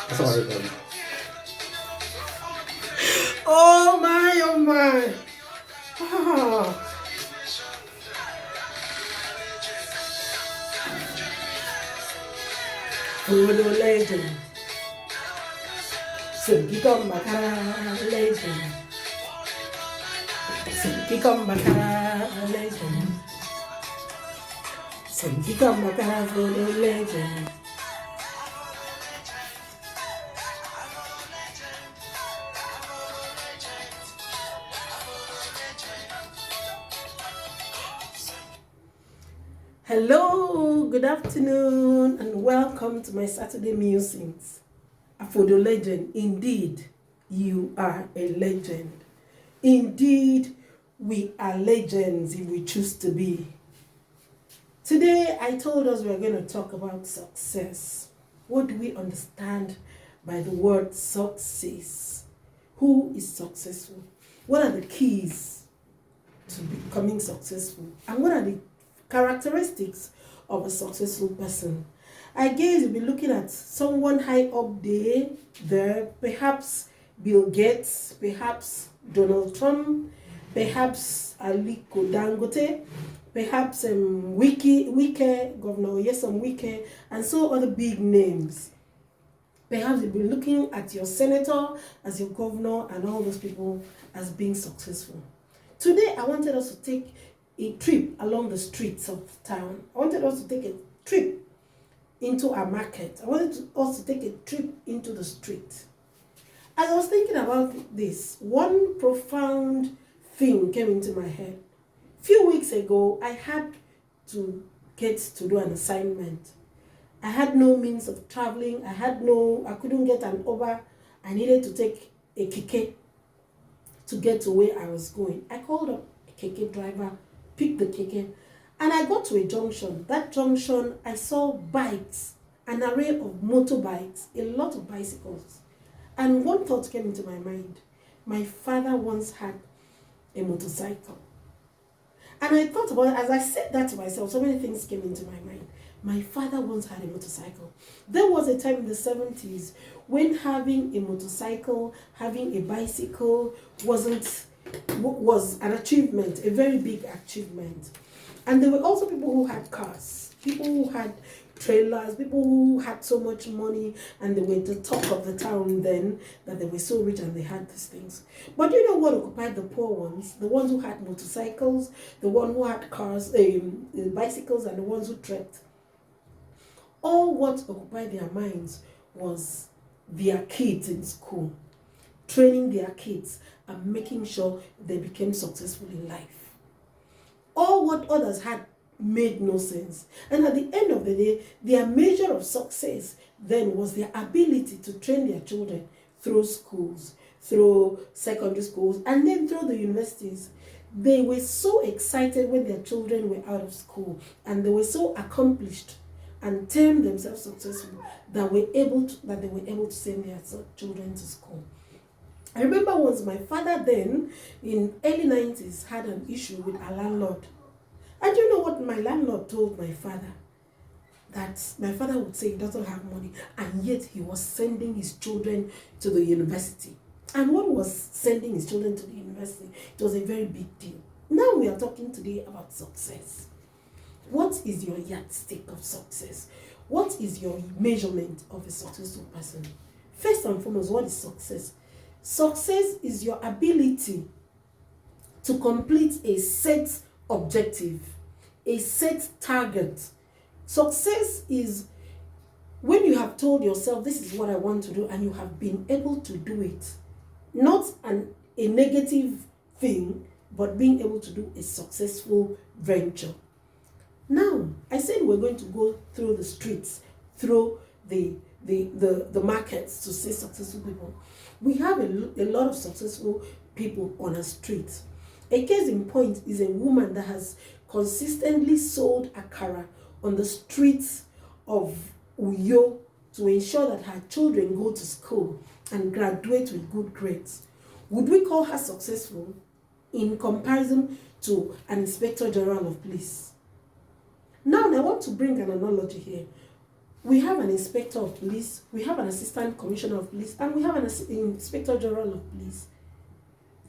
Sorry. Oh my, oh my. Ah, Voodoo legend. Silky come Makara legend. Silky come Makara legend. Silky come Makara Voodoo legend. Hello, good afternoon, and welcome to my Saturday musings. Afodo legend, indeed, you are a legend. Indeed, we are legends if we choose to be. Today, I told us we are going to talk about success. What do we understand by the word success? Who is successful? What are the keys to becoming successful? And what are the characteristics of a successful person? I guess you'll be looking at someone high up there, perhaps Bill Gates, perhaps Donald Trump, perhaps Aliko Dangote, perhaps Wike, Governor Yesom Wike, and so other big names. Perhaps you'll be looking at your senator as your governor and all those people as being successful. Today, I wanted us to take a trip along the streets of town. I wanted us to take a trip into a market. I wanted us to take a trip into the street. As I was thinking about this, one profound thing came into my head. A few weeks ago, I had to get to do an assignment. I had no means of traveling. I couldn't get an Uber. I needed to take a keke to get to where I was going. I called up a keke driver, picked the keke, and I got to a junction. That junction, I saw bikes, an array of motorbikes, a lot of bicycles. And one thought came into my mind. My father once had a motorcycle. And I thought about it, as I said that to myself, so many things came into my mind. My father once had a motorcycle. There was a time in the 70s when having a motorcycle, having a bicycle was an achievement, a very big achievement. And there were also people who had cars, people who had trailers, people who had so much money and they were at the top of the town then, that they were so rich and they had these things. But you know what occupied the poor ones? The ones who had motorcycles, the ones who had cars, bicycles, and the ones who trekked. All what occupied their minds was their kids in school, training their kids and making sure they became successful in life. All what others had made no sense. And at the end of the day, their measure of success then was their ability to train their children through schools, through secondary schools, and then through the universities. They were so excited when their children were out of school, and they were so accomplished and termed themselves successful that they were able to send their children to school. I remember once my father then, in early 90s, had an issue with a landlord. And you know what my landlord told my father? That my father would say he doesn't have money, and yet he was sending his children to the university. And what was sending his children to the university? It was a very big deal. Now we are talking today about success. What is your yardstick of success? What is your measurement of a successful person? First and foremost, what is success? Success is your ability to complete a set objective, a set target. Success is when you have told yourself, this is what I want to do, and you have been able to do it. Not a negative thing, but being able to do a successful venture. Now, I said we're going to go through the streets, through the markets to see successful people. We have a lot of successful people on our streets. A case in point is a woman that has consistently sold akara on the streets of Uyo to ensure that her children go to school and graduate with good grades. Would we call her successful in comparison to an inspector general of police? Now, I want to bring an analogy here. We have an inspector of police, we have an assistant commissioner of police, and we have an inspector general of police.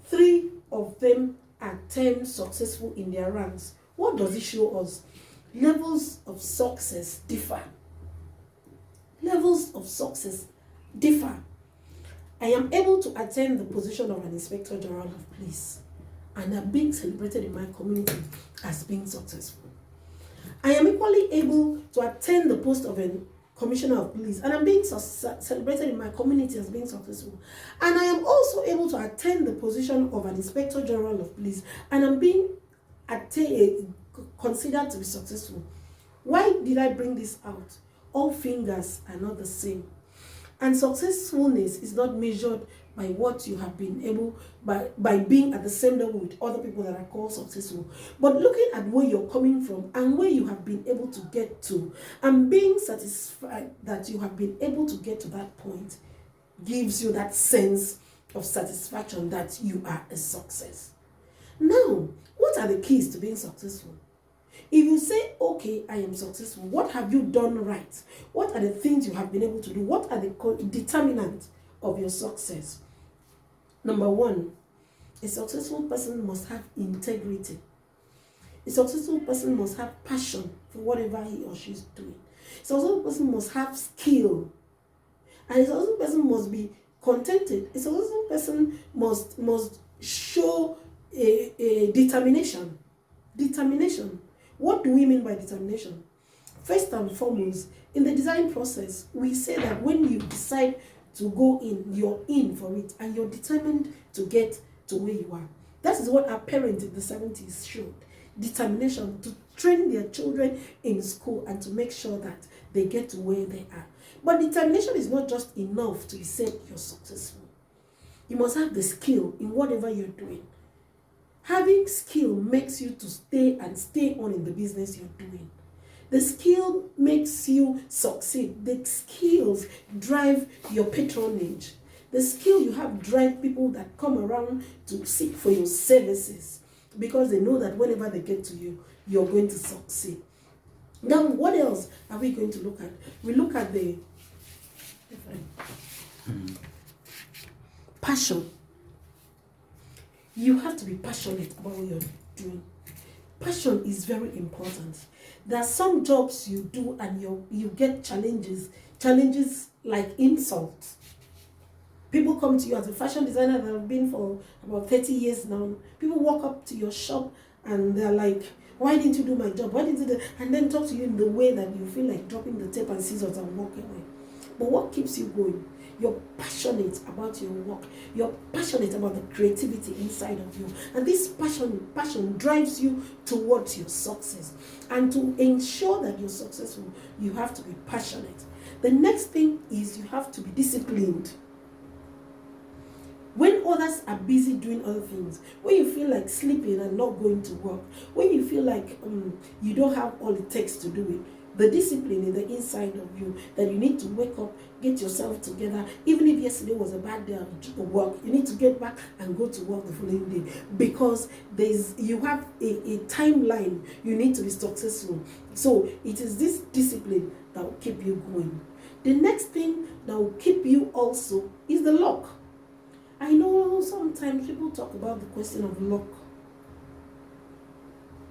3 of them are termed successful in their ranks. What does it show us? Levels of success differ. Levels of success differ. I am able to attain the position of an inspector general of police, and I'm being celebrated in my community as being successful. I am equally able to attain the post of a commissioner of police, and I'm being celebrated in my community as being successful. And I am also able to attain the position of an inspector general of police, and I'm being considered to be successful. Why did I bring this out? All fingers are not the same. And successfulness is not measured by what you have been able, by being at the same level with other people that are called successful. But looking at where you're coming from and where you have been able to get to, and being satisfied that you have been able to get to that point, gives you that sense of satisfaction that you are a success. Now, what are the keys to being successful? If you say, okay, I am successful, what have you done right? What are the things you have been able to do? What are the determinants of your success? Number 1, a successful person must have integrity. A successful person must have passion for whatever he or she is doing. A successful person must have skill. And a successful person must be contented. A successful person must show a determination. Determination. What do we mean by determination? First and foremost, in the design process, we say that when you decide to go in, you're in for it, and you're determined to get to where you are. That is what our parents in the 70s showed. Determination to train their children in school and to make sure that they get to where they are. But determination is not just enough to be said you're successful. You must have the skill in whatever you're doing. Having skill makes you to stay on in the business you're doing. The skill makes you succeed. The skills drive your patronage. The skill you have drive people that come around to seek for your services, because they know that whenever they get to you, you're going to succeed. Now, what else are we going to look at? We look at the passion. You have to be passionate about what you're doing. Passion is very important. There are some jobs you do and you get challenges like insults. People come to you as a fashion designer that have been for about 30 years now. People walk up to your shop and they're like, why didn't you do my job? Why didn't you do? And then talk to you in the way that you feel like dropping the tape and scissors and walking away. But what keeps you going? You're passionate about your work. You're passionate about the creativity inside of you. And this passion drives you towards your success. And to ensure that you're successful, you have to be passionate. The next thing is you have to be disciplined. When others are busy doing other things, when you feel like sleeping and not going to work, when you feel like you don't have all it takes to do it, the discipline in the inside of you that you need to wake up, get yourself together. Even if yesterday was a bad day of work, you need to get back and go to work the following day, because you have a timeline. You need to be successful. So it is this discipline that will keep you going. The next thing that will keep you also is the luck. I know sometimes people talk about the question of luck,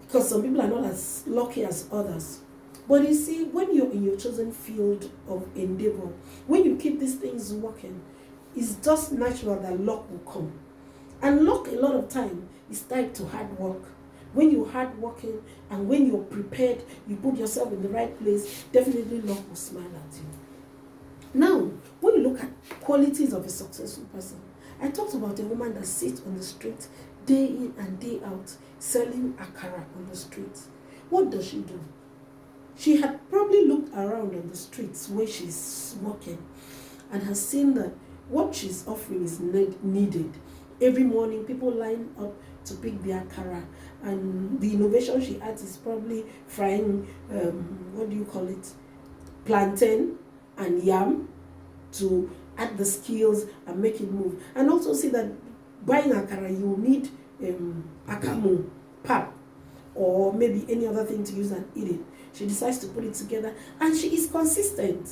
because some people are not as lucky as others. But you see, when you're in your chosen field of endeavor, when you keep these things working, it's just natural that luck will come. And luck, a lot of time, is tied to hard work. When you're hard working and when you're prepared, you put yourself in the right place, definitely luck will smile at you. Now, when you look at qualities of a successful person, I talked about a woman that sits on the street day in and day out, selling akara on the street. What does she do? She had probably looked around on the streets where she's working and has seen that what she's offering is needed. Every morning, people line up to pick their akara, and the innovation she adds is probably frying, plantain and yam to add the skills and make it move. And also see that buying akara, you need akamu, pap, or maybe any other thing to use and eat it. she decides to put it together, and she is consistent.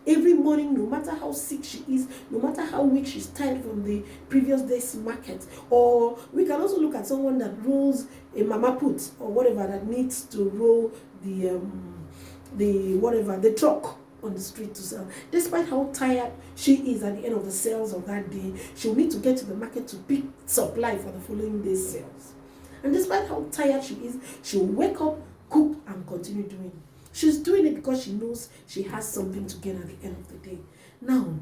Every morning, no matter how sick she is, no matter how weak she's tired from the previous day's market, or we can also look at someone that rolls a mama put or whatever that needs to roll the truck on the street to sell. Despite how tired she is at the end of the sales of that day, she'll need to get to the market to pick supply for the following day's sales. And despite how tired she is, she'll wake up, cook, and continue doing it. She's doing it because she knows she has something to gain at the end of the day. Now,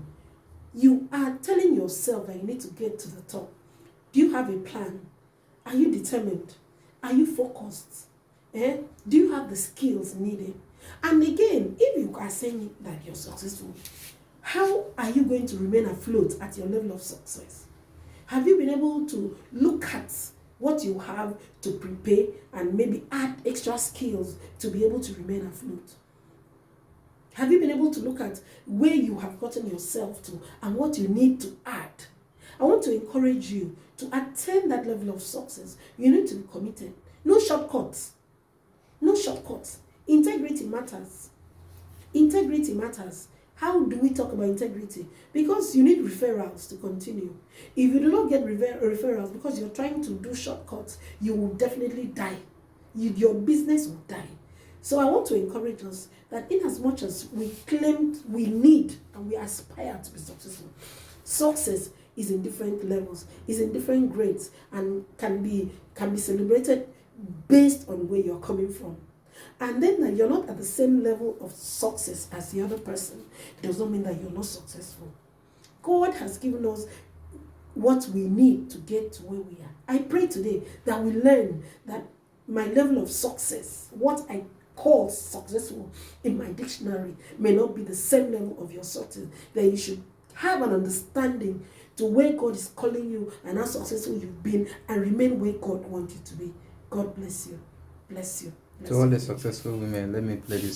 you are telling yourself that you need to get to the top. Do you have a plan? Are you determined? Are you focused? Do you have the skills needed? And again, if you are saying that you're successful, how are you going to remain afloat at your level of success? Have you been able to look at what you have to prepare and maybe add extra skills to be able to remain afloat? Have you been able to look at where you have gotten yourself to and what you need to add? I want to encourage you to attain that level of success. You need to be committed. No shortcuts. No shortcuts. Integrity matters. Integrity matters. How do we talk about integrity? Because you need referrals to continue. If you do not get referrals because you're trying to do shortcuts, you will definitely die. Your business will die. So I want to encourage us that in as much as we claim we need and we aspire to be successful, success is in different levels, is in different grades, and can be celebrated based on where you're coming from. And then that you're not at the same level of success as the other person does not mean that you're not successful. God has given us what we need to get to where we are. I pray today that we learn that my level of success, what I call successful in my dictionary, may not be the same level of your success. That you should have an understanding to where God is calling you and how successful you've been, and remain where God wants you to be. God bless you. Bless you. To all the successful women, let me play this.